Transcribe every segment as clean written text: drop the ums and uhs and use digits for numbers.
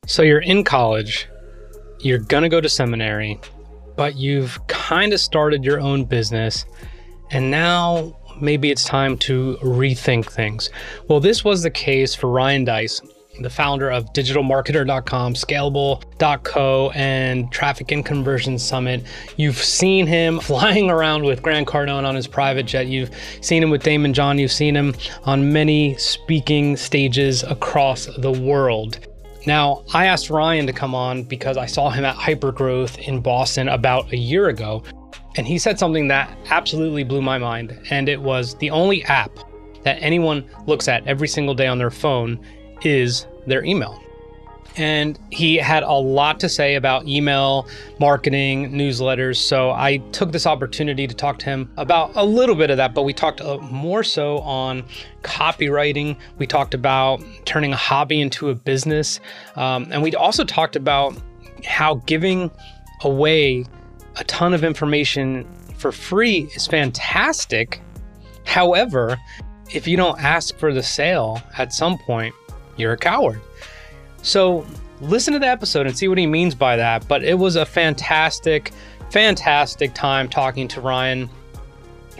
So you're in college, you're gonna go to seminary, but you've kind of started your own business, and now maybe it's time to rethink things. Well, this was the case for Ryan Deiss, the founder of digitalmarketer.com, scalable.co, and Traffic and Conversion Summit. You've seen him flying around with Grant Cardona on his private jet. You've seen him with Daymond John. You've seen him on many speaking stages across the world. Now, I asked Ryan to come on because I saw him at Hypergrowth in Boston about a year ago, and he said something that absolutely blew my mind, and it was the only app that anyone looks at every single day on their phone is their email. And he had a lot to say about email marketing, newsletters. So I took this opportunity to talk to him about a little bit of that, but we talked more so on copywriting. We talked about turning a hobby into a business. And we also talked about how giving away a ton of information for free is fantastic. However, if you don't ask for the sale at some point, you're a coward. So listen to the episode and see what he means by that. But it was a fantastic time talking to Ryan,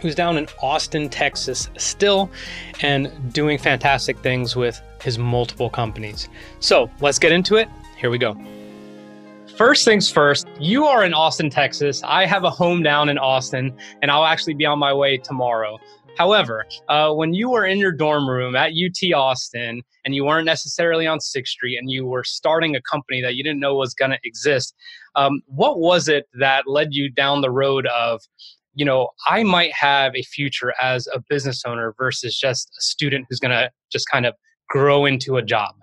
who's down in Austin, Texas still, and doing fantastic things with his multiple companies. So let's get into it. Here we go. First things first, you are in Austin, Texas. I have a home down in Austin, and I'll actually be on my way tomorrow. However, when you were in your dorm room at UT Austin and you weren't necessarily on 6th Street and you were starting a company that you didn't know was going to exist, what was it that led you down the road of, I might have a future as a business owner versus just a student who's going to just kind of grow into a job?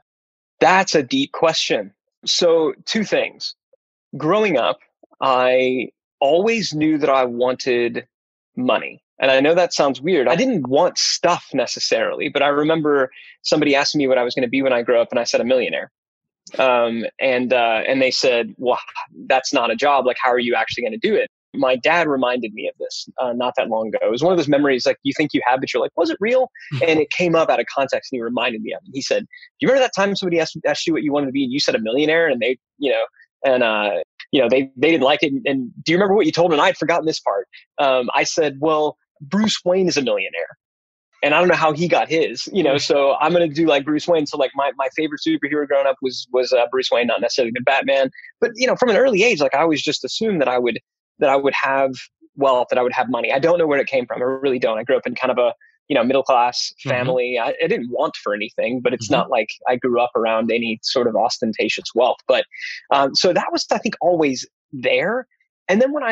That's a deep question. So 2 things. Growing up, I always knew that I wanted money. And I know that sounds weird. I didn't want stuff necessarily, but I remember somebody asking me what I was going to be when I grow up, and I said a millionaire. And they said, "Well, that's not a job. Like, how are you actually going to do it?" My dad reminded me of this not that long ago. It was one of those memories like you think you have, but you're like, was it real? And it came up out of context, and he reminded me of it. He said, "Do you remember that time somebody asked you what you wanted to be, and you said a millionaire?" And they, they didn't like it. And do you remember what you told them? And I'd forgotten this part. I said, "Well, Bruce Wayne is a millionaire." And I don't know how he got his, so I'm going to do like Bruce Wayne. So like my favorite superhero growing up was Bruce Wayne, not necessarily the Batman, but from an early age, like I always just assumed that I would have wealth, that I would have money. I don't know where it came from. I really don't. I grew up in kind of a, middle class family. I didn't want for anything, but it's not like I grew up around any sort of ostentatious wealth. But so that was, I think, always there. And then when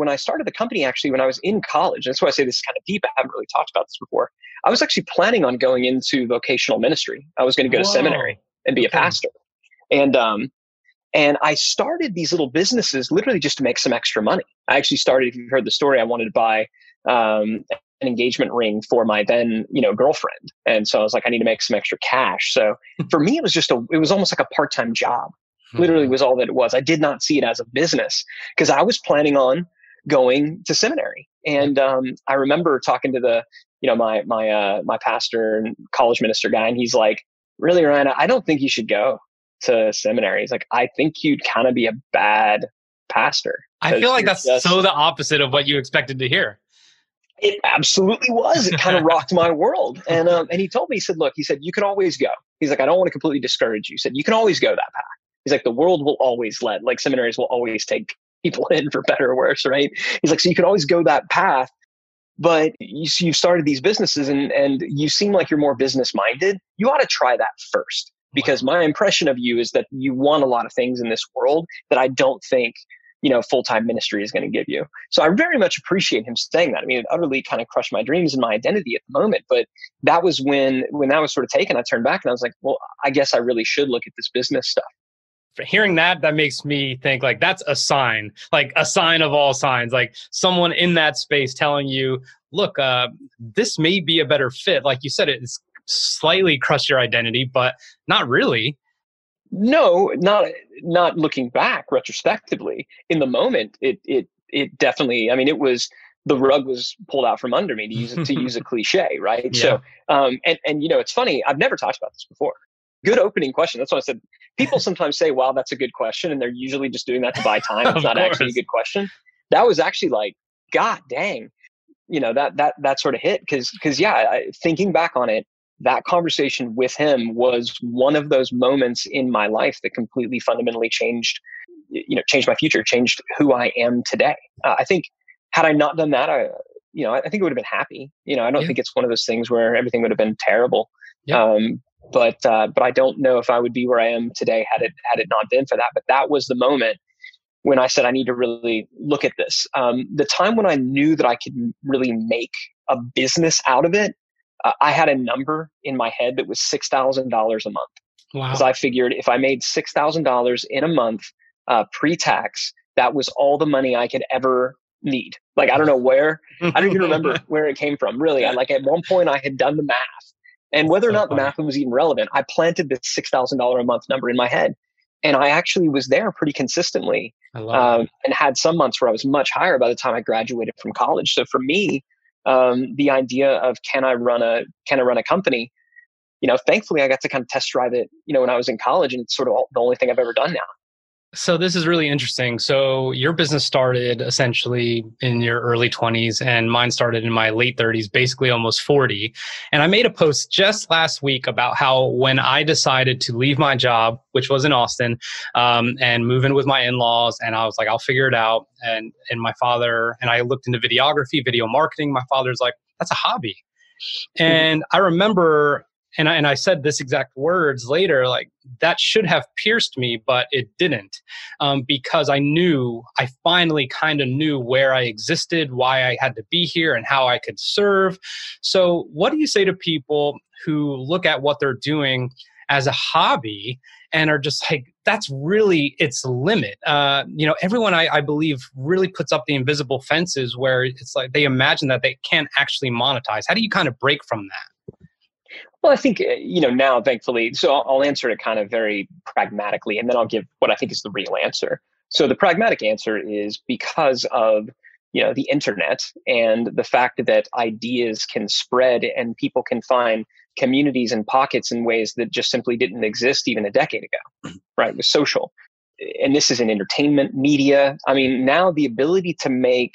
I started the company, actually, when I was in college, and that's why I say this is kind of deep. I haven't really talked about this before. I was actually planning on going into vocational ministry. I was going to go to seminary and be a pastor. And I started these little businesses literally just to make some extra money. I actually started, if you've heard the story, I wanted to buy an engagement ring for my then, girlfriend. And so I was like, I need to make some extra cash. So for me, it was almost like a part-time job. Literally was all that it was. I did not see it as a business because I was planning on going to seminary. And I remember talking to my pastor and college minister guy, and he's like, "Really, Ryan, I don't think you should go to seminary." He's like, "I think you'd kind of be a bad pastor." I feel like that's so the opposite of what you expected to hear. It absolutely was. It kind of rocked my world. And he told me, he said, "Look," he said, "you can always go." He's like, "I don't want to completely discourage you." He said, "You can always go that path." He's like, "The world will always like seminaries will always take people in for better or worse, right?" He's like, "So you can always go that path, but you've started these businesses and you seem like you're more business minded. You ought to try that first, because my impression of you is that you want a lot of things in this world that I don't think, full-time ministry is going to give you." So I very much appreciate him saying that. I mean, it utterly kind of crushed my dreams and my identity at the moment. But that was when that was sort of taken, I turned back and I was like, well, I guess I really should look at this business stuff. Hearing that makes me think like that's a sign, like a sign of all signs, like someone in that space telling you, look, this may be a better fit. Like you said, it's slightly crushed your identity, but not really. No, not looking back retrospectively. In the moment, it definitely, I mean, the rug was pulled out from under me, to use a cliche, right? Yeah. So, and it's funny, I've never talked about this before. Good opening question. That's why I said people sometimes say, wow, that's a good question. And they're usually just doing that to buy time. It's not actually a good question. That was actually like, God dang, that sort of hit. Cause yeah, thinking back on it, that conversation with him was one of those moments in my life that completely fundamentally changed my future, changed who I am today. I think had I not done that, I think I would have been happy. I don't think it's one of those things where everything would have been terrible. Yeah. But I don't know if I would be where I am today had it not been for that. But that was the moment when I said, I need to really look at this. The time when I knew that I could really make a business out of it, I had a number in my head that was $6,000 a month. Wow. Because I figured if I made $6,000 in a month, pre-tax, that was all the money I could ever need. Like, I don't know where, I don't even remember where it came from. Really, at one point I had done the math. And whether or not the math was even relevant, I planted this $6,000 a month number in my head. And I actually was there pretty consistently and had some months where I was much higher by the time I graduated from college. So for me, the idea of can I run a company, thankfully I got to kind of test drive it, when I was in college, and it's sort of the only thing I've ever done now. So this is really interesting. So your business started essentially in your early 20s and mine started in my late 30s, basically almost 40. And I made a post just last week about how when I decided to leave my job, which was in Austin, and move in with my in-laws, and I was like, I'll figure it out. And my father, and I looked into videography, video marketing. My father's like, that's a hobby. And I remember, and I said this exact words later, like that should have pierced me, but it didn't, because I finally kind of knew where I existed, why I had to be here, and how I could serve. So what do you say to people who look at what they're doing as a hobby and are just like, that's really its limit? Everyone I believe really puts up the invisible fences where it's like they imagine that they can't actually monetize. How do you kind of break from that? Well, I think, now, thankfully, so I'll answer it kind of very pragmatically, and then I'll give what I think is the real answer. So the pragmatic answer is because of, the internet and the fact that ideas can spread and people can find communities and pockets in ways that just simply didn't exist even a decade ago, right? With social. And this is in entertainment, media. I mean, now the ability to make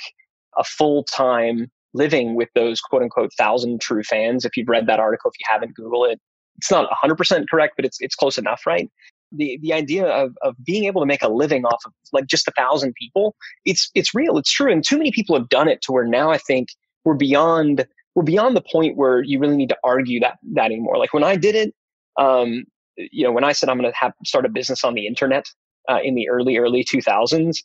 a full-time living with those quote unquote 1,000 true fans. If you've read that article, if you haven't, Google it. It's not 100% correct, but it's close enough, right? The idea of being able to make a living off of like just 1,000 people, it's real, it's true. And too many people have done it to where now I think we're beyond the point where you really need to argue that anymore. Like when I did it, when I said I'm going to start a business on the internet in the early 2000s,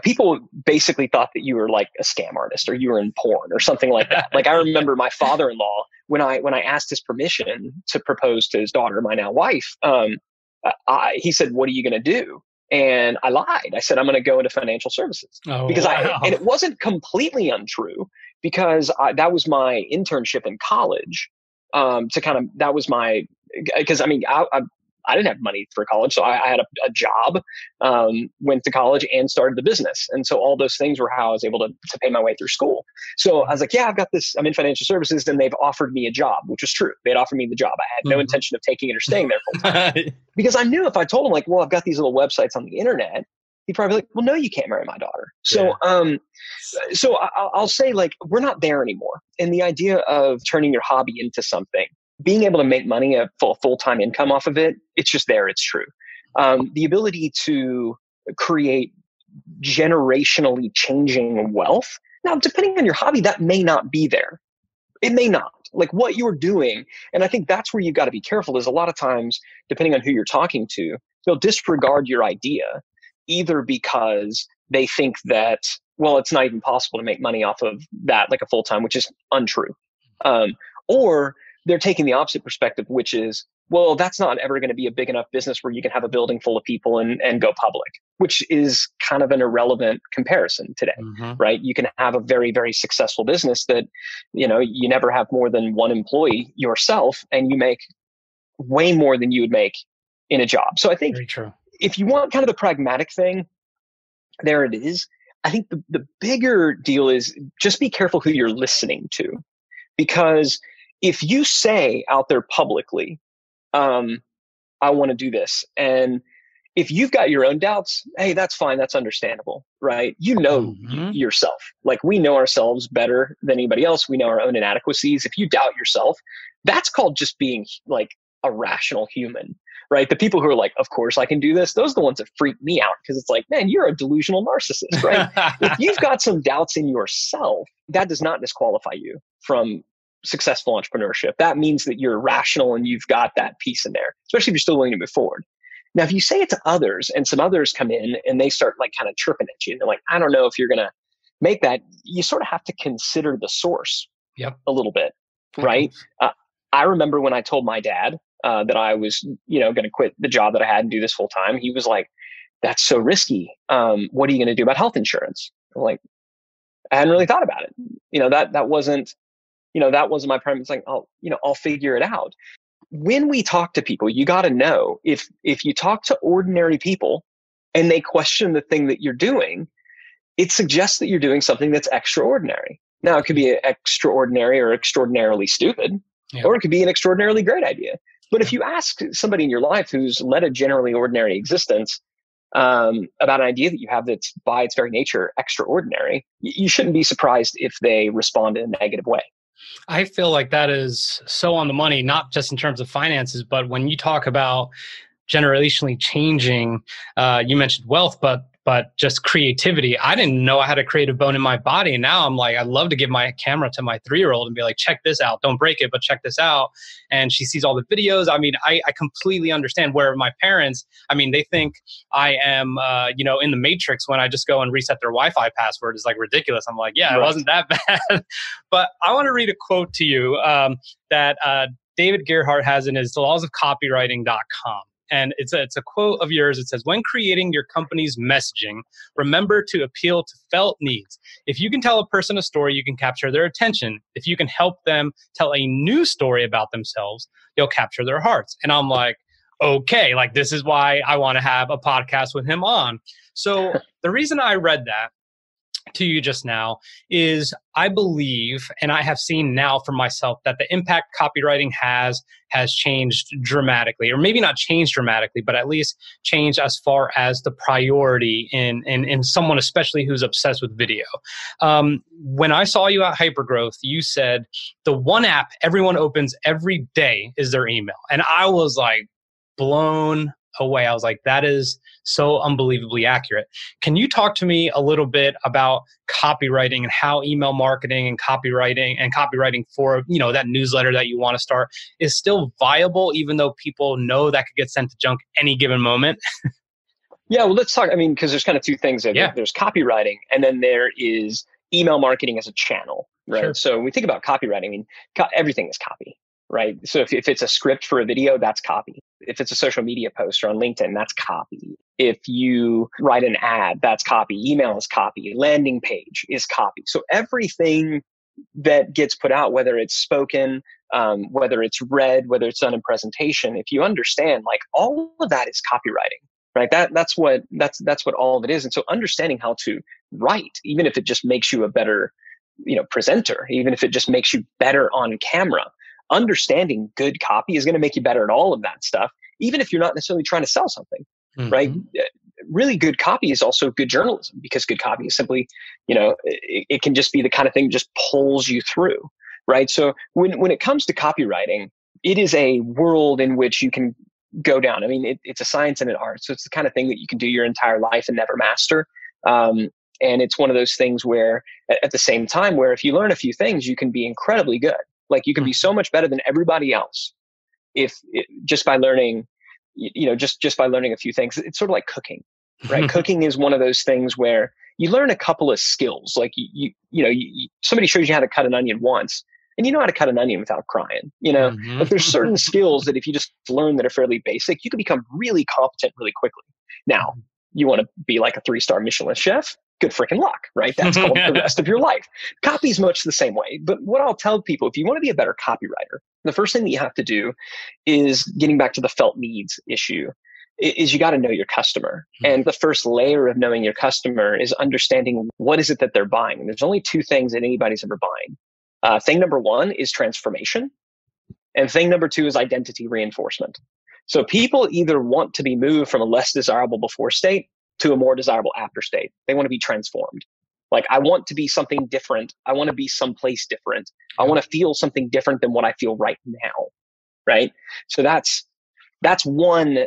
people basically thought that you were like a scam artist or you were in porn or something like that. Like I remember my father-in-law, when I asked his permission to propose to his daughter, my now wife, he said, "What are you going to do?" And I lied. I said, "I'm going to go into financial services." Because and it wasn't completely untrue, because that was my internship in college. That was my, because I mean, I didn't have money for college, so I had a job, went to college and started the business. And so all those things were how I was able to pay my way through school. So I was like, yeah, I've got this, I'm in financial services, and they've offered me a job, which was true. They'd offered me the job. I had no intention of taking it or staying there full time. Because I knew if I told him like, well, I've got these little websites on the internet, he'd probably be like, well, no, you can't marry my daughter. So, so I'll say like, we're not there anymore. And the idea of turning your hobby into something, being able to make money, a full-time income off of it, it's just there. It's true. The ability to create generationally changing wealth. Now, depending on your hobby, that may not be there. It may not. Like what you're doing, and I think that's where you've got to be careful, is a lot of times, depending on who you're talking to, they'll disregard your idea, either because they think that, well, it's not even possible to make money off of that like a full-time, which is untrue. Or they're taking the opposite perspective, which is, well, that's not ever going to be a big enough business where you can have a building full of people and go public, which is kind of an irrelevant comparison today, right? You can have a very, very successful business that, you never have more than one employee yourself, and you make way more than you would make in a job. So I think if you want kind of the pragmatic thing, there it is. I think the bigger deal is just be careful who you're listening to, because if you say out there publicly, I want to do this. And if you've got your own doubts, hey, that's fine. That's understandable, right? You know yourself. Like, we know ourselves better than anybody else. We know our own inadequacies. If you doubt yourself, that's called just being like a rational human, right? The people who are like, of course I can do this, those are the ones that freak me out, because it's like, man, you're a delusional narcissist, right? If you've got some doubts in yourself, that does not disqualify you from successful entrepreneurship. That means that you're rational and you've got that piece in there, especially if you're still willing to move forward. Now, if you say it to others and some others come in and they start like kind of chirping at you, and they're like, I don't know if you're going to make that, you sort of have to consider the source a little bit, right? I remember when I told my dad that I was, going to quit the job that I had and do this full time. He was like, that's so risky. What are you going to do about health insurance? I'm like, I hadn't really thought about it. That wasn't my primary. It's like, I'll figure it out. When we talk to people, you got to know if you talk to ordinary people and they question the thing that you're doing, it suggests that you're doing something that's extraordinary. Now, it could be extraordinary or extraordinarily stupid, or it could be an extraordinarily great idea. But if you ask somebody in your life who's led a generally ordinary existence about an idea that you have that's by its very nature extraordinary, you shouldn't be surprised if they respond in a negative way. I feel like that is so on the money, not just in terms of finances, but when you talk about generationally changing, you mentioned wealth, but just creativity. I didn't know I had a creative bone in my body. And now I'm like, I'd love to give my camera to my 3-year-old and be like, check this out. Don't break it, but check this out. And she sees all the videos. I mean, I completely understand where my parents, they think I am, in the Matrix when I just go and reset their Wi-Fi password is like ridiculous. I'm like, yeah, It wasn't that bad. But I want to read a quote to you that David Gerhardt has in his lawsofcopywriting.com. And it's a quote of yours. It says, when creating your company's messaging, remember to appeal to felt needs. If you can tell a person a story, you can capture their attention. If you can help them tell a new story about themselves, you'll capture their hearts. And I'm like, okay, like this is why I want to have a podcast with him on. So the reason I read that to you just now is I believe, and I have seen now for myself, that the impact copywriting has changed dramatically, or maybe not changed dramatically, but at least changed as far as the priority in someone, especially who's obsessed with video. When I saw you at Hypergrowth, you said the one app everyone opens every day is their email. And I was like blown away. I was like, that is so unbelievably accurate. Can you talk to me a little bit about copywriting and how email marketing and copywriting for, that newsletter that you want to start is still viable, even though people know that could get sent to junk any given moment? Yeah, well, let's talk. Because there's kind of two things. There's copywriting, and then there is email marketing as a channel, right? Sure. So when we think about copywriting, everything is copy. Right. So if it's a script for a video, that's copy. If it's a social media post or on LinkedIn, that's copy. If you write an ad, that's copy. Email is copy. Landing page is copy. So everything that gets put out, whether it's spoken, whether it's read, whether it's done in presentation, if you understand, like all of that is copywriting, right? That's what all of it is. And so understanding how to write, even if it just makes you a better, presenter, even if it just makes you better on camera. Understanding good copy is going to make you better at all of that stuff, even if you're not necessarily trying to sell something, right? Really good copy is also good journalism, because good copy is simply, it can just be the kind of thing that just pulls you through, right? So when it comes to copywriting, it is a world in which you can go down. It's a science and an art. So it's the kind of thing that you can do your entire life and never master. And it's one of those things where at the same time, where if you learn a few things, you can be incredibly good. Like you can be so much better than everybody else just by learning, just by learning a few things. It's sort of like cooking, right? Cooking is one of those things where you learn a couple of skills. Like somebody shows you how to cut an onion once, and you know how to cut an onion without crying. Like there's certain skills that if you just learn that are fairly basic, you can become really competent really quickly. Now, you want to be like a 3-star Michelin chef? Good freaking luck, right? That's called the rest of your life. Copy is much the same way. But what I'll tell people, if you want to be a better copywriter, the first thing that you have to do is, getting back to the felt needs issue, is you got to know your customer. And the first layer of knowing your customer is understanding what is it that they're buying. And there's only 2 things that anybody's ever buying. Thing number 1 is transformation. And thing number two is identity reinforcement. So people either want to be moved from a less desirable before state to a more desirable after state. They want to be transformed. Like, I want to be something different. I want to be someplace different. I want to feel something different than what I feel right now. Right. So that's one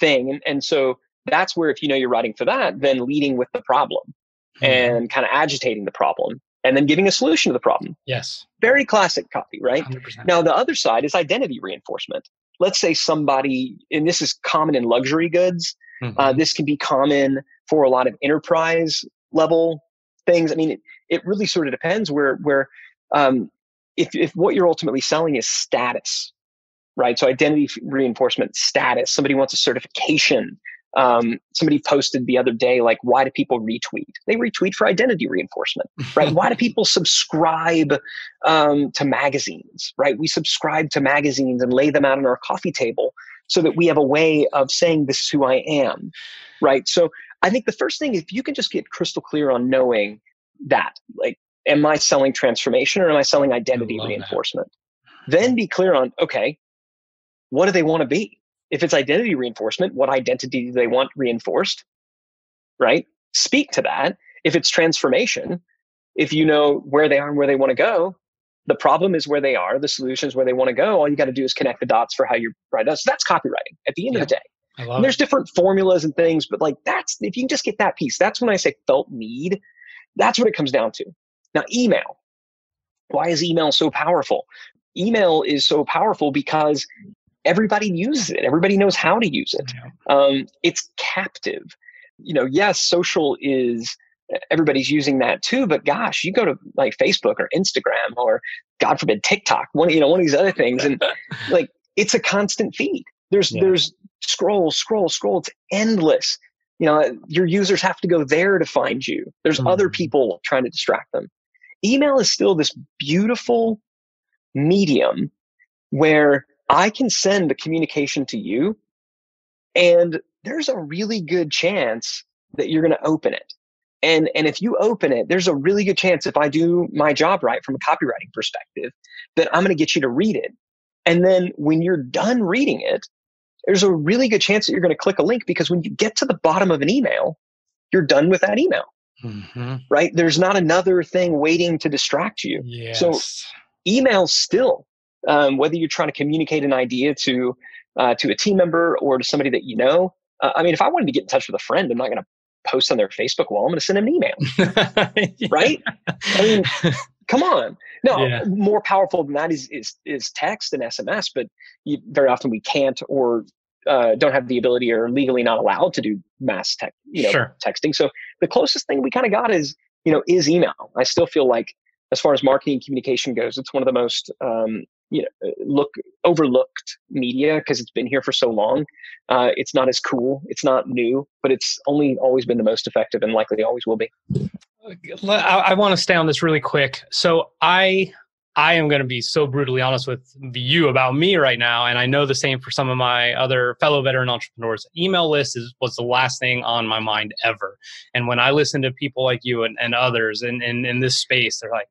thing. And so that's where, if you know you're writing for that, then leading with the problem and kind of agitating the problem and then giving a solution to the problem. Yes. Very classic copy, right? 100%. Now, the other side is identity reinforcement. Let's say somebody, and this is common in luxury goods. This can be common for a lot of enterprise level things. I mean, it really sort of depends if what you're ultimately selling is status, right? So identity reinforcement, status. Somebody wants a certification. Somebody posted the other day, like, why do people retweet? They retweet for identity reinforcement, right? Why do people subscribe to magazines, right? We subscribe to magazines and lay them out on our coffee table so that we have a way of saying, this is who I am, right? So I think the first thing, if you can just get crystal clear on knowing that, like, am I selling transformation or am I selling identity reinforcement? Then be clear on, okay, what do they want to be? If it's identity reinforcement, what identity do they want reinforced, right? Speak to that. If it's transformation, if you know where they are and where they want to go, the problem is where they are, the solution is where they want to go. All you got to do is connect the dots for how you write that. So that's copywriting at the end of the day. And there's different formulas and things, but like, that's, if you can just get that piece, that's when I say felt need. That's what it comes down to. Now, email. Why is email so powerful? Email is so powerful because everybody uses it. Everybody knows how to use it. It's captive. Yes, social is, everybody's using that too, but gosh, you go to like Facebook or Instagram or, God forbid, TikTok, one of these other things. And like, it's a constant feed. There's scroll. It's endless. Your users have to go there to find you. There's other people trying to distract them. Email is still this beautiful medium where I can send a communication to you and there's a really good chance that you're going to open it. And if you open it, there's a really good chance, if I do my job right from a copywriting perspective, that I'm going to get you to read it. And then when you're done reading it, there's a really good chance that you're going to click a link, because when you get to the bottom of an email, you're done with that email, right? There's not another thing waiting to distract you. Yes. So email still, whether you're trying to communicate an idea to a team member or to somebody that you know. I mean, if I wanted to get in touch with a friend, I'm not going to post on their Facebook wall. I'm going to send them an email, right? I mean, come on. No, more powerful than that is text and SMS, but very often we can't or don't have the ability or legally not allowed to do mass texting. So the closest thing we kind of got is email. I still feel like, as far as marketing and communication goes, it's one of the most overlooked media because it's been here for so long. It's not as cool. It's not new, but it's always been the most effective and likely always will be. I want to stay on this really quick. So I am going to be so brutally honest with you about me right now. And I know the same for some of my other fellow veteran entrepreneurs. Email list was the last thing on my mind ever. And when I listen to people like you and others in this space, they're like,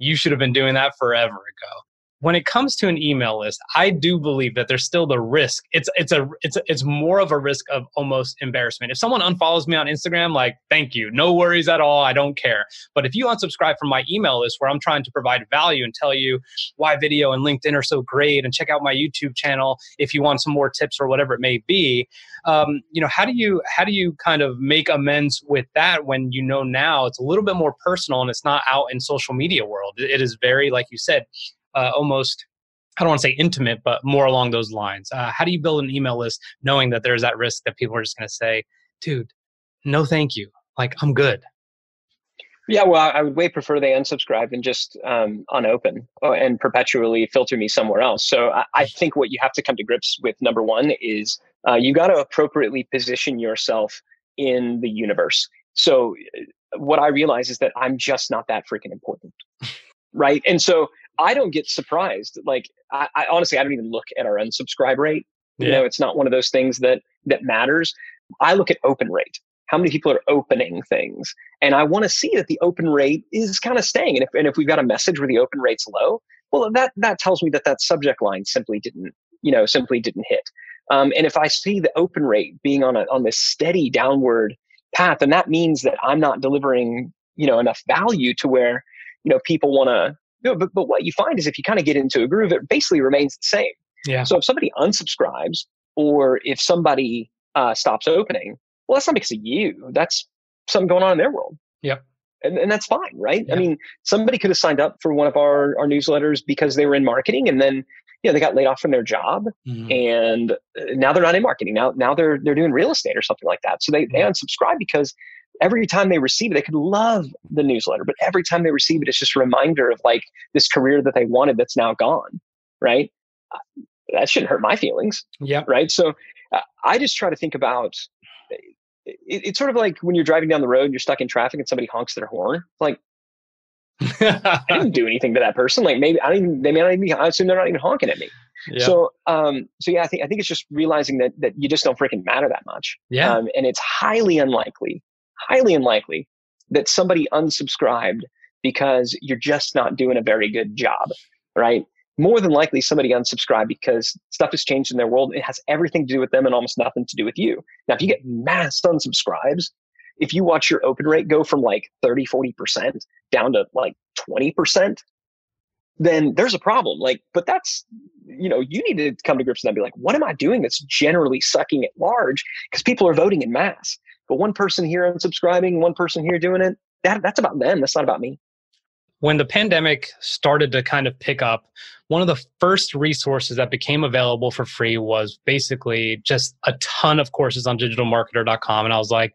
you should have been doing that forever ago. When it comes to an email list, I do believe that there's still the risk. It's more of a risk of almost embarrassment. If someone unfollows me on Instagram, like, thank you, no worries at all, I don't care. But if you unsubscribe from my email list where I'm trying to provide value and tell you why video and LinkedIn are so great, and check out my YouTube channel if you want some more tips or whatever it may be, how do you kind of make amends with that when now it's a little bit more personal and it's not out in social media world? It is very, like you said, almost, I don't want to say intimate, but more along those lines. How do you build an email list knowing that there's that risk that people are just going to say, dude, no, thank you. Like, I'm good. Yeah, well, I would way prefer they unsubscribe and just unopen and perpetually filter me somewhere else. So I think what you have to come to grips with, number one, is you got to appropriately position yourself in the universe. So what I realize is that I'm just not that freaking important, right? And so I don't get surprised. Like, I honestly, I don't even look at our unsubscribe rate. It's not one of those things that matters. I look at open rate. How many people are opening things? And I want to see that the open rate is kind of staying. And if we've got a message where the open rate's low, well, that tells me that subject line simply didn't hit. And if I see the open rate being on this steady downward path, then that means that I'm not delivering, enough value to where, people want to. But what you find is if you kind of get into a groove, it basically remains the same. Yeah. So if somebody unsubscribes or if somebody stops opening, well, that's not because of you. That's something going on in their world. Yep. And that's fine, right? Yeah. I mean, somebody could have signed up for one of our newsletters because they were in marketing, and then they got laid off from their job, and now they're not in marketing. Now they're doing real estate or something like that. So they unsubscribe because every time they receive it, they could love the newsletter, but every time they receive it, it's just a reminder of like this career that they wanted that's now gone, right? That shouldn't hurt my feelings, right? So I just try to think about. It's sort of like when you're driving down the road and you're stuck in traffic and somebody honks their horn. Like, I didn't do anything to that person. Like maybe I assume they're not even honking at me. Yeah. So yeah, I think it's just realizing that you just don't freaking matter that much. Yeah. And it's highly unlikely that somebody unsubscribed because you're just not doing a very good job, right? More than likely somebody unsubscribed because stuff has changed in their world. It has everything to do with them and almost nothing to do with you. Now, if you get mass unsubscribes, if you watch your open rate go from like 30, 40% down to like 20%, then there's a problem. Like, but that's, you need to come to grips with that and be like, what am I doing that's generally sucking at large? Because people are voting in mass. But one person here unsubscribing, one person here doing it, that's about them. That's not about me. When the pandemic started to kind of pick up, one of the first resources that became available for free was basically just a ton of courses on digitalmarketer.com. And I was like,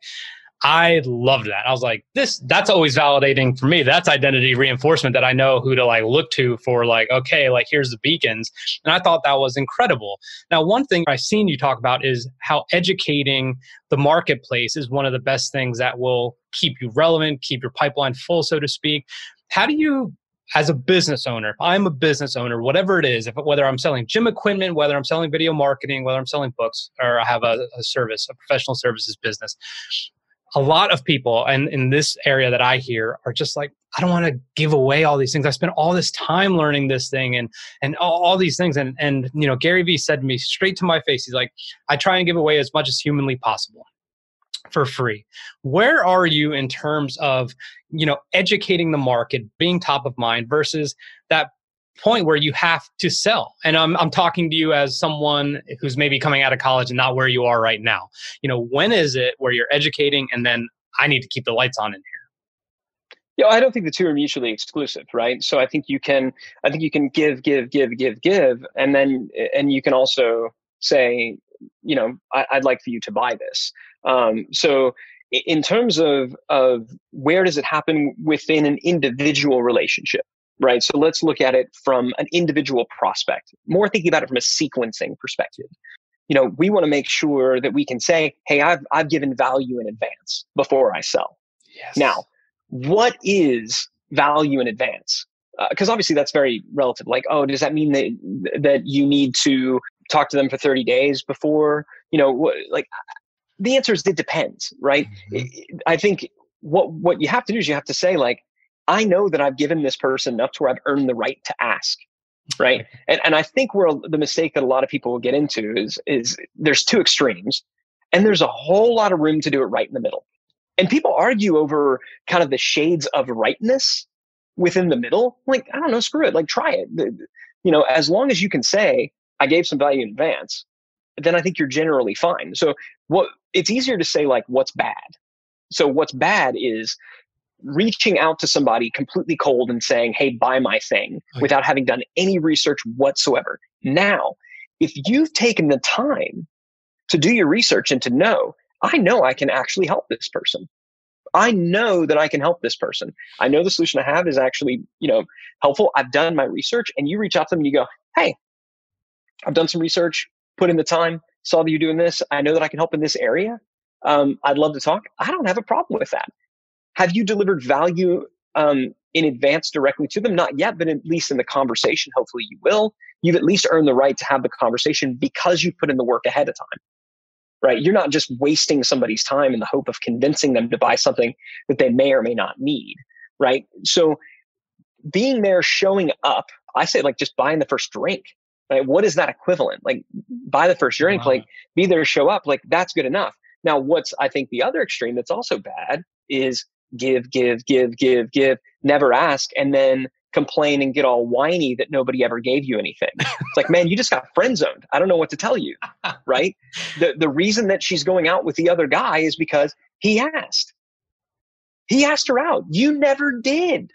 I loved that. I was like, that's always validating for me. That's identity reinforcement that I know who to like look to for like, okay, like here's the beacons. And I thought that was incredible. Now, one thing I've seen you talk about is how educating the marketplace is one of the best things that will keep you relevant, keep your pipeline full, so to speak. How do you, as a business owner, if I'm a business owner, whatever it is, whether I'm selling gym equipment, whether I'm selling video marketing, whether I'm selling books, or I have a service, a professional services business, a lot of people, and in this area that I hear, are just like, I don't want to give away all these things. I spent all this time learning this thing and all these things. And Gary Vee said to me straight to my face, he's like, I try and give away as much as humanly possible for free. Where are you in terms of, educating the market, being top of mind versus that point where you have to sell? And I'm talking to you as someone who's maybe coming out of college and not where you are right now. When is it where you're educating and then I need to keep the lights on in here? Yeah, I don't think the two are mutually exclusive, right? So I think you can give, and then you can also say, I'd like for you to buy this. So in terms of where does it happen within an individual relationship, right? So let's look at it from an individual prospect, more thinking about it from a sequencing perspective. We want to make sure that we can say, hey, I've given value in advance before I sell. Yes. Now, what is value in advance? Because obviously that's very relative. Like, oh, does that mean that you need to talk to them for 30 days before, the answer is it depends, right? Mm-hmm. I think what you have to do is you have to say, like, I know that I've given this person enough to where I've earned the right to ask, right? And I think where the mistake that a lot of people will get into is there's two extremes, and there's a whole lot of room to do it right in the middle. And people argue over kind of the shades of rightness within the middle. Like, I don't know, screw it. Like, try it. As long as you can say, I gave some value in advance, then I think you're generally fine. So it's easier to say, like, what's bad. So what's bad is reaching out to somebody completely cold and saying, hey, buy my thing, without having done any research whatsoever. Now, if you've taken the time to do your research and to know, I know I can actually help this person. I know that I can help this person. I know the solution I have is actually, helpful. I've done my research, and you reach out to them and you go, hey, I've done some research, put in the time, saw that you're doing this. I know that I can help in this area. I'd love to talk. I don't have a problem with that. Have you delivered value in advance directly to them? Not yet, but at least in the conversation, hopefully you will. You've at least earned the right to have the conversation because you put in the work ahead of time, right? You're not just wasting somebody's time in the hope of convincing them to buy something that they may or may not need, right? So being there, showing up, I say like just buying the first drink. Right? What is that equivalent? Like buy the first drink, like be there, show up, like that's good enough. Now, what's I think the other extreme that's also bad is give, never ask, and then complain and get all whiny that nobody ever gave you anything. It's like, man, you just got friend zoned. I don't know what to tell you, right? The reason that she's going out with the other guy is because he asked. He asked her out. You never did.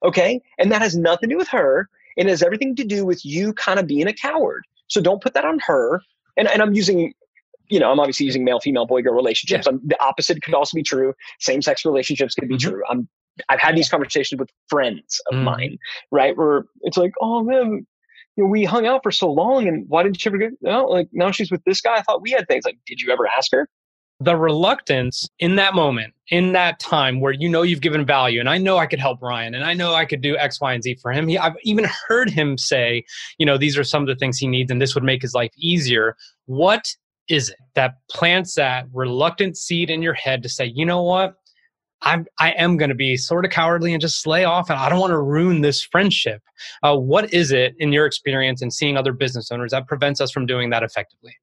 Okay? And that has nothing to do with her. It has everything to do with you kind of being a coward. So don't put that on her. And I'm using, I'm obviously using male, female, boy, girl relationships. Yeah. The opposite could also be true. Same-sex relationships could be true. I've had these conversations with friends of mine, right? Where it's like, oh man, we hung out for so long, and why didn't you ever get? No, like now she's with this guy. I thought we had things. Like, did you ever ask her? The reluctance in that moment, in that time where you've given value, and I know I could help Ryan, and I know I could do X, Y, and Z for him. I've even heard him say, these are some of the things he needs, and this would make his life easier. What is it that plants that reluctant seed in your head to say, you know what? I am going to be sort of cowardly and just slay off, and I don't want to ruin this friendship. What is it in your experience and seeing other business owners that prevents us from doing that effectively?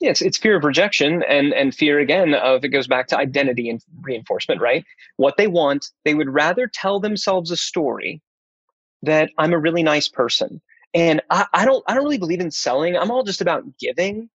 Yeah, it's fear of rejection and fear, again, of it goes back to identity and reinforcement, right? What they want, they would rather tell themselves a story that I'm a really nice person. And I don't really believe in selling. I'm all just about giving.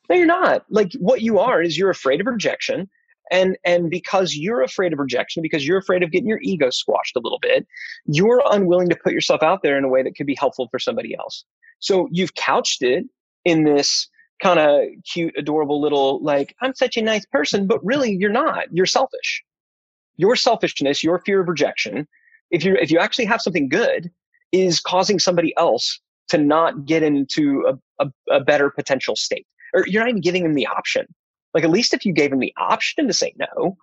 No, you're not. Like what you are is you're afraid of rejection. And because you're afraid of rejection, because you're afraid of getting your ego squashed a little bit, you're unwilling to put yourself out there in a way that could be helpful for somebody else. So you've couched it in this kind of cute, adorable little, like, I'm such a nice person, but really you're not. You're selfish. Your selfishness, your fear of rejection, if you actually have something good, is causing somebody else to not get into a better potential state. Or you're not even giving them the option. Like, at least if you gave them the option to say no,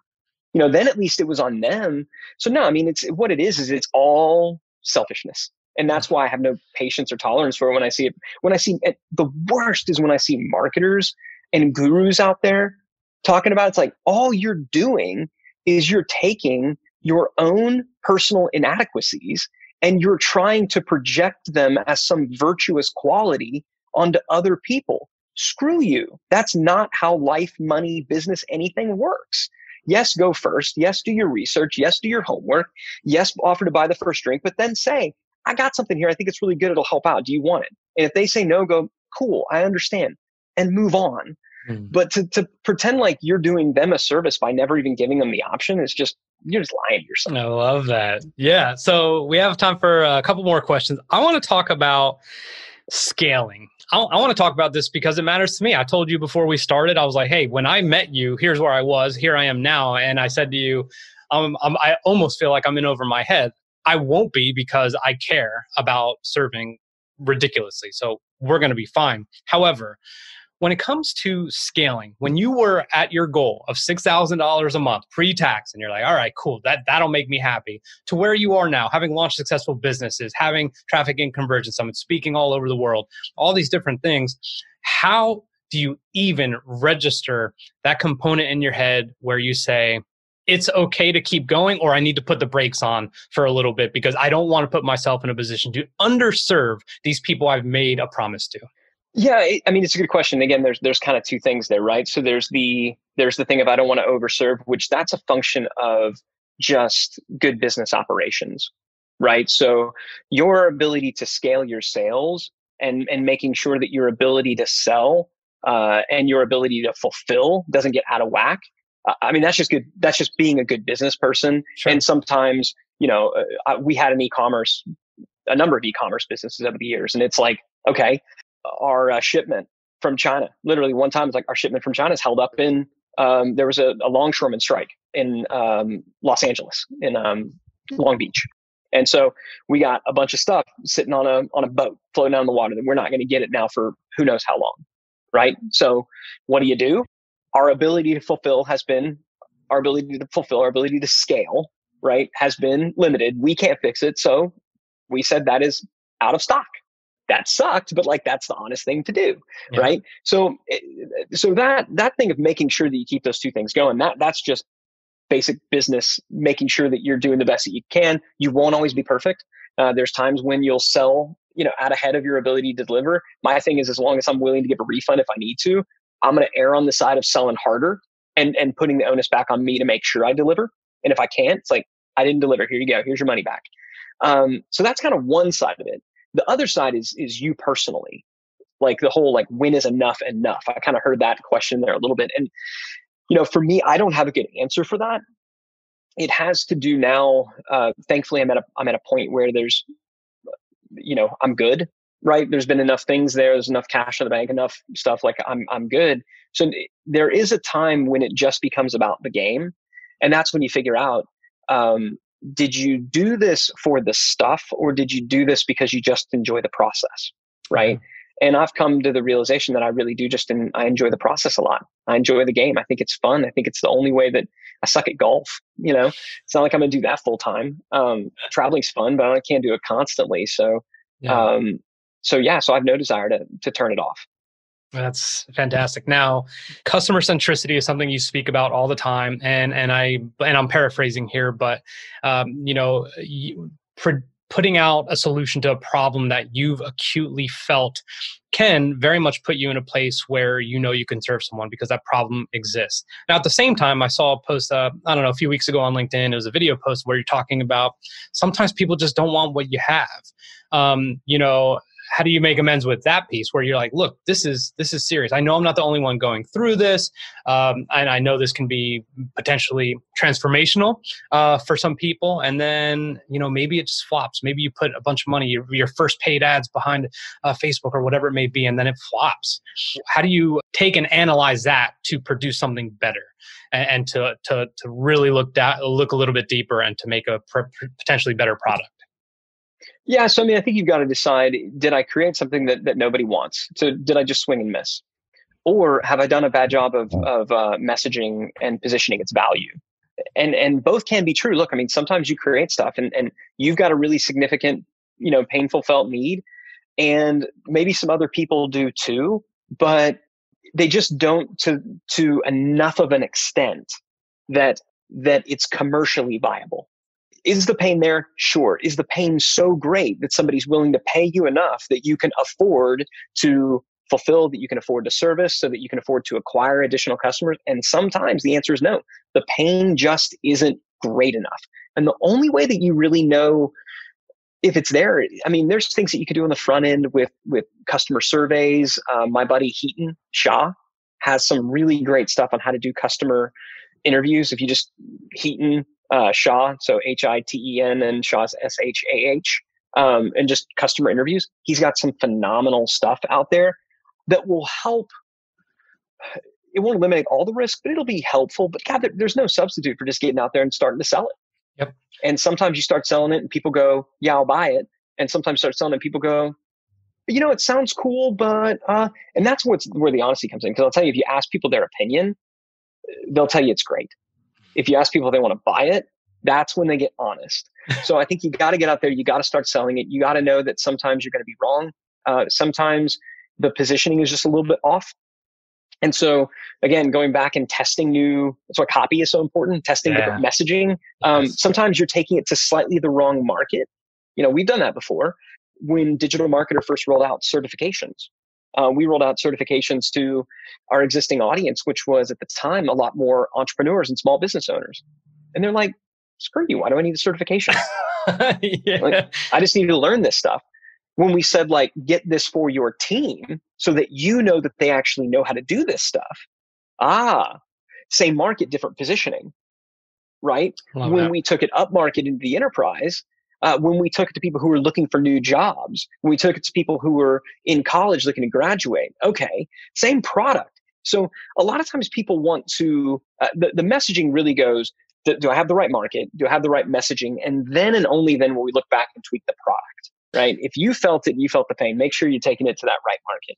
then at least it was on them. So no, I mean, it's what it is it's all selfishness. And that's why I have no patience or tolerance for it when I see it. The worst is when I see marketers and gurus out there talking about, it's like, all you're doing is you're taking your own personal inadequacies and you're trying to project them as some virtuous quality onto other people. Screw you. That's not how life, money, business, anything works. Yes, go first. Yes, do your research. Yes, do your homework. Yes, offer to buy the first drink, but then say, I got something here. I think it's really good. It'll help out. Do you want it? And if they say no, go, cool, I understand, and move on. But to pretend like you're doing them a service by never even giving them the option is just, you're just lying to yourself. I love that. Yeah. So we have time for a couple more questions. I want to talk about scaling. I want to talk about this because it matters to me. I told you before we started, I was like, hey, when I met you, here's where I was, here I am now. And I said to you, I almost feel like I'm in over my head. I won't be, because I care about serving ridiculously. So we're going to be fine. However, when it comes to scaling, when you were at your goal of $6,000 a month pre-tax, and you're like, all right, cool, that'll make me happy, to where you are now, having launched successful businesses, having traffic and conversion summits, speaking all over the world, all these different things, how do you even register that component in your head where you say, it's okay to keep going, or I need to put the brakes on for a little bit because I don't want to put myself in a position to underserve these people I've made a promise to? Yeah, I mean, it's a good question. Again, there's kind of two things there, right? So there's the thing of I don't want to overserve, which that's a function of just good business operations, right? So your ability to scale your sales and making sure that your ability to sell and your ability to fulfill doesn't get out of whack. I mean, that's just good. That's just being a good business person. Sure. And sometimes, we had a number of e-commerce businesses over the years, and it's like, okay, our shipment from China, literally one time, it's like our shipment from China is held up in, there was a longshoreman strike in Los Angeles, in Long Beach. And so we got a bunch of stuff sitting on a boat floating down the water that we're not going to get it now for who knows how long, right? So what do? Our ability to fulfill, our ability to scale, right, has been limited. We can't fix it. So we said that is out of stock. That sucked, but like, that's the honest thing to do, yeah. Right? So that thing of making sure that you keep those two things going, that's just basic business, making sure that you're doing the best that you can. You won't always be perfect. There's times when you'll sell out ahead of your ability to deliver. My thing is, as long as I'm willing to give a refund if I need to, I'm going to err on the side of selling harder and putting the onus back on me to make sure I deliver. And if I can't, it's like, I didn't deliver. Here you go. Here's your money back. So that's kind of one side of it. The other side is you personally, like the whole, like, when is enough enough? I kind of heard that question there a little bit. And, for me, I don't have a good answer for that. It has to do now. Thankfully, I'm at a point where there's, I'm good, right? There's been enough things there. There's enough cash in the bank, enough stuff. Like I'm good. So there is a time when it just becomes about the game. And that's when you figure out, did you do this for the stuff, or did you do this because you just enjoy the process? Right. Mm-hmm. And I've come to the realization that I really do I enjoy the process a lot. I enjoy the game. I think it's fun. I think it's the only way that I suck at golf. It's not like I'm going to do that full time. Traveling's fun, but I can't do it constantly. So, yeah. So I have no desire to turn it off. That's fantastic. Now, customer centricity is something you speak about all the time, and I'm paraphrasing here, but putting out a solution to a problem that you've acutely felt can very much put you in a place where you can serve someone because that problem exists. Now, at the same time, I saw a post, a few weeks ago on LinkedIn. It was a video post where you're talking about sometimes people just don't want what you have. How do you make amends with that piece where you're like, look, this is serious. I know I'm not the only one going through this. And I know this can be potentially transformational for some people. And then, maybe it just flops. Maybe you put a bunch of money, your first paid ads behind Facebook or whatever it may be, and then it flops. How do you take and analyze that to produce something better and to really look a little bit deeper and to make a potentially better product? Yeah. So, I think you've got to decide, did I create something that nobody wants? So did I just swing and miss? Or have I done a bad job of messaging and positioning its value? And both can be true. Look, sometimes you create stuff and you've got a really significant, painful felt need, and maybe some other people do too, but they just don't to enough of an extent that it's commercially viable. Is the pain there? Sure. Is the pain so great that somebody's willing to pay you enough that you can afford to fulfill, that you can afford to service, so that you can afford to acquire additional customers? And sometimes the answer is no. The pain just isn't great enough. And the only way that you really know if it's there, there's things that you could do on the front end with customer surveys. My buddy Heaton Shah has some really great stuff on how to do customer interviews. If you just Heaton Shah, so Hiten, and Shah's Shah, and just customer interviews. He's got some phenomenal stuff out there that will help. It won't eliminate all the risk, but it'll be helpful. But God, there's no substitute for just getting out there and starting to sell it. Yep. And sometimes you start selling it and people go, yeah, I'll buy it. And sometimes start selling it and people go, it sounds cool, but, and that's where the honesty comes in. Because I'll tell you, if you ask people their opinion, they'll tell you it's great. If you ask people if they want to buy it, that's when they get honest. So I think you got to get out there. You got to start selling it. You got to know that sometimes you're going to be wrong. Sometimes the positioning is just a little bit off. And so again, going back and testing that's why copy is so important, testing different messaging. Sometimes you're taking it to slightly the wrong market. We've done that before. When Digital Marketer first rolled out certifications, we rolled out certifications to our existing audience, which was at the time a lot more entrepreneurs and small business owners. And they're like, screw you. Why do I need a certification? I just need to learn this stuff. When we said, get this for your team so that that they actually know how to do this stuff. Same market, different positioning, right? When we took it up market into the enterprise, when we took it to people who were looking for new jobs, when we took it to people who were in college looking to graduate, okay, same product. So a lot of times people want to, the messaging really goes, do I have the right market? Do I have the right messaging? And then and only then will we look back and tweak the product, right? If you felt it and you felt the pain, make sure you're taking it to that right market.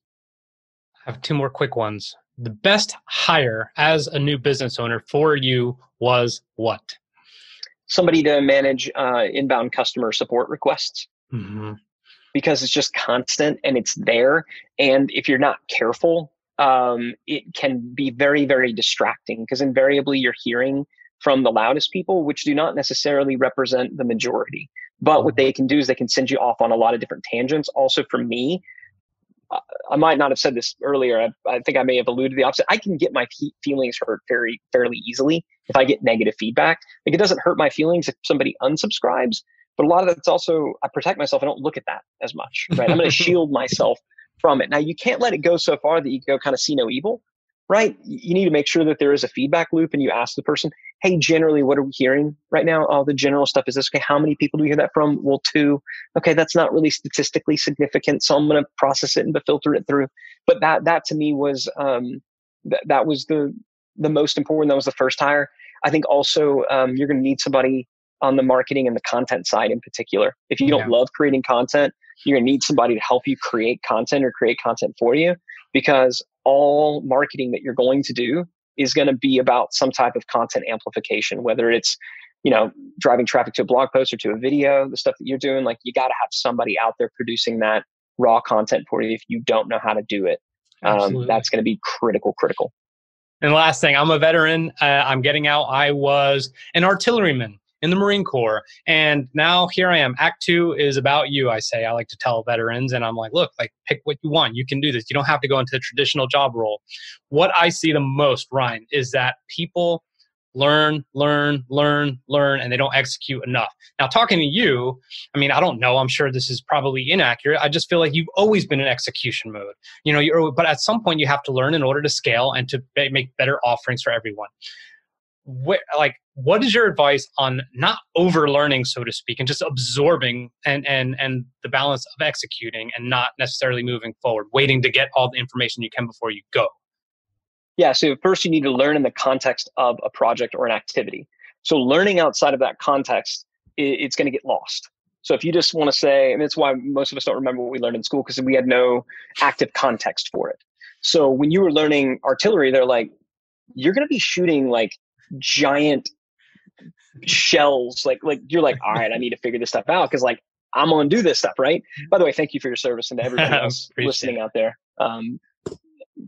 I have two more quick ones. The best hire as a new business owner for you was what? Somebody to manage inbound customer support requests. Mm-hmm. Because it's just constant and it's there. And if you're not careful, it can be very, very distracting, because invariably you're hearing from the loudest people, which do not necessarily represent the majority. But what they can do is they can send you off on a lot of different tangents. Also for me, I might not have said this earlier. I think I may have alluded to the opposite. I can get my feelings hurt fairly easily if I get negative feedback. Like, it doesn't hurt my feelings if somebody unsubscribes, but a lot of that's also, I protect myself. I don't look at that as much, right? I'm going to shield myself from it. Now, you can't let it go so far that you go kind of see no evil, right? You need to make sure that there is a feedback loop, and you ask the person, hey, generally, what are we hearing right now? Oh, the general stuff is this. Okay, how many people do we hear that from? Well, 2. Okay, that's not really statistically significant, so I'm going to process it and filter it through. But that to me was that was the most important. That was the first hire. I think also you're going to need somebody on the marketing and the content side in particular. If you don't love creating content, you're going to need somebody to help you create content or create content for you, because all marketing that you're going to do is going to be about some type of content amplification, whether it's, driving traffic to a blog post or to a video, the stuff that you're doing. Like, you got to have somebody out there producing that raw content for you if you don't know how to do it. That's going to be critical. And last thing, I'm a veteran. I'm getting out. I was an artilleryman in the Marine Corps. And now here I am. Act 2 is about you, I say. I like to tell veterans. And I'm like, look, pick what you want. You can do this. You don't have to go into the traditional job role. What I see the most, Ryan, is that people learn, and they don't execute enough. Now, talking to you, I don't know. I'm sure this is probably inaccurate. I just feel like you've always been in execution mode. But at some point you have to learn in order to scale and to make better offerings for everyone. What is your advice on not overlearning, so to speak, and just absorbing and the balance of executing and not necessarily moving forward, waiting to get all the information you can before you go? Yeah. So first you need to learn in the context of a project or an activity. So learning outside of that context, it's going to get lost. So if you just want to say, and that's why most of us don't remember what we learned in school, because we had no active context for it. So when you were learning artillery, they're like, you're going to be shooting giant shells. Like you're like, all right, I need to figure this stuff out, because I'm going to do this stuff, right? By the way, thank you for your service, and to everybody else listening out there.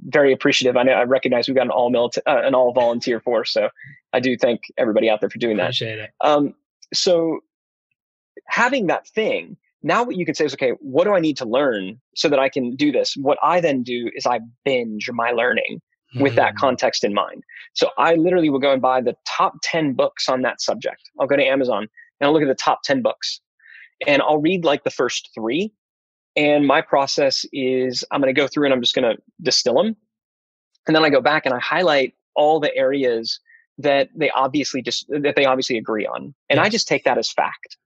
Very appreciative. I recognize we've got an all volunteer force, so I do thank everybody out there for doing that. Appreciate it. So having that thing, now what you can say is, okay, what do I need to learn so that I can do this? What I then do is I binge my learning with that context in mind. So I literally will go and buy the top 10 books on that subject. I'll go to Amazon and I'll look at the top 10 books, and I'll read the first 3. And my process is I'm going to go through and I'm just going to distill them. And then I go back and I highlight all the areas that they obviously agree on. And I just take that as fact.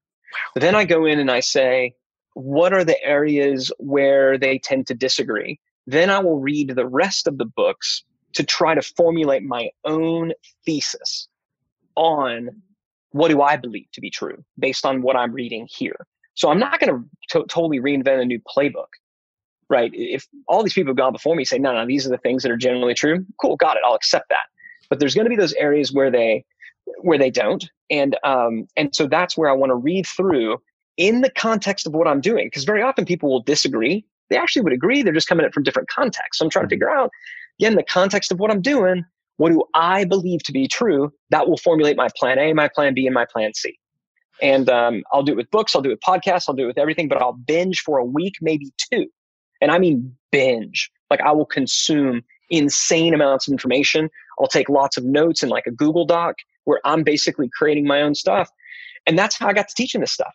But then I go in and I say, what are the areas where they tend to disagree? Then I will read the rest of the books to try to formulate my own thesis on what do I believe to be true based on what I'm reading here. So I'm not going to totally reinvent a new playbook, right? If all these people have gone before me say, no, these are the things that are generally true. Cool, got it. I'll accept that. But there's going to be those areas where they don't. And so that's where I want to read through in the context of what I'm doing. Because very often people will disagree. They actually would agree. They're just coming at it from different contexts. So I'm trying to figure out, again, the context of what I'm doing. What do I believe to be true? That will formulate my plan A, my plan B, and my plan C. And I'll do it with books, I'll do it with podcasts, I'll do it with everything, but I'll binge for a week, maybe 2. And I mean binge. I will consume insane amounts of information. I'll take lots of notes in a Google Doc where I'm basically creating my own stuff. And that's how I got to teaching this stuff.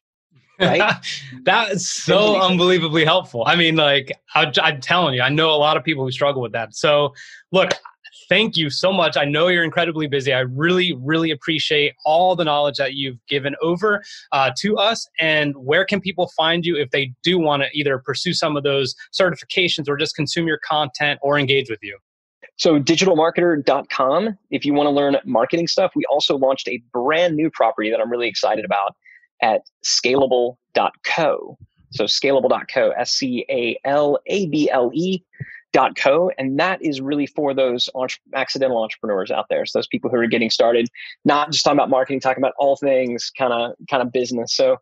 Right? That is so unbelievably helpful. I'm telling you, I know a lot of people who struggle with that. So look, thank you so much. I know you're incredibly busy. I really, really appreciate all the knowledge that you've given over to us. And where can people find you if they do want to either pursue some of those certifications or just consume your content or engage with you? So digitalmarketer.com. If you want to learn marketing stuff, we also launched a brand new property that I'm really excited about at scalable.co. So scalable.co, scalable.co. And that is really for those accidental entrepreneurs out there. So those people who are getting started, not just talking about marketing, talking about all things kind of business. So,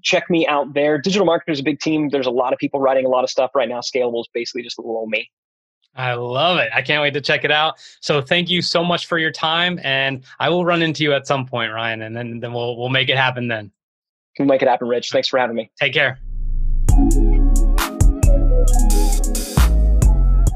check me out there. Digital Marketer is a big team. There's a lot of people writing a lot of stuff right now. Scalable is basically just a little old me. I love it. I can't wait to check it out. So thank you so much for your time. And I will run into you at some point, Ryan, and then we'll make it happen then. We'll make it happen, Rich. Thanks for having me. Take care.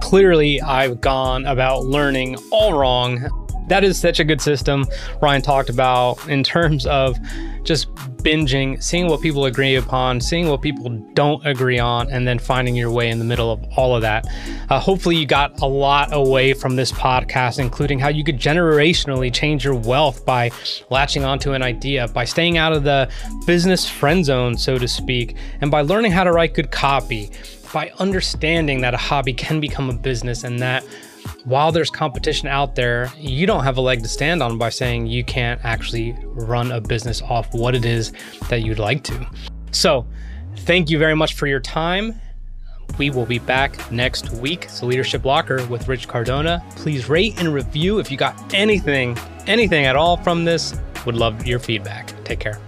Clearly, I've gone about learning all wrong. That is such a good system Ryan talked about in terms of just binging, seeing what people agree upon, seeing what people don't agree on, and then finding your way in the middle of all of that. Hopefully you got a lot away from this podcast, including how you could generationally change your wealth by latching onto an idea, by staying out of the business friend zone, so to speak, and by learning how to write good copy, by understanding that a hobby can become a business, and that while there's competition out there, you don't have a leg to stand on by saying you can't actually run a business off what it is that you'd like to. So thank you very much for your time. We will be back next week. It's the Leadership Locker with Rich Cardona. Please rate and review if you got anything at all from this. Would love your feedback. Take care.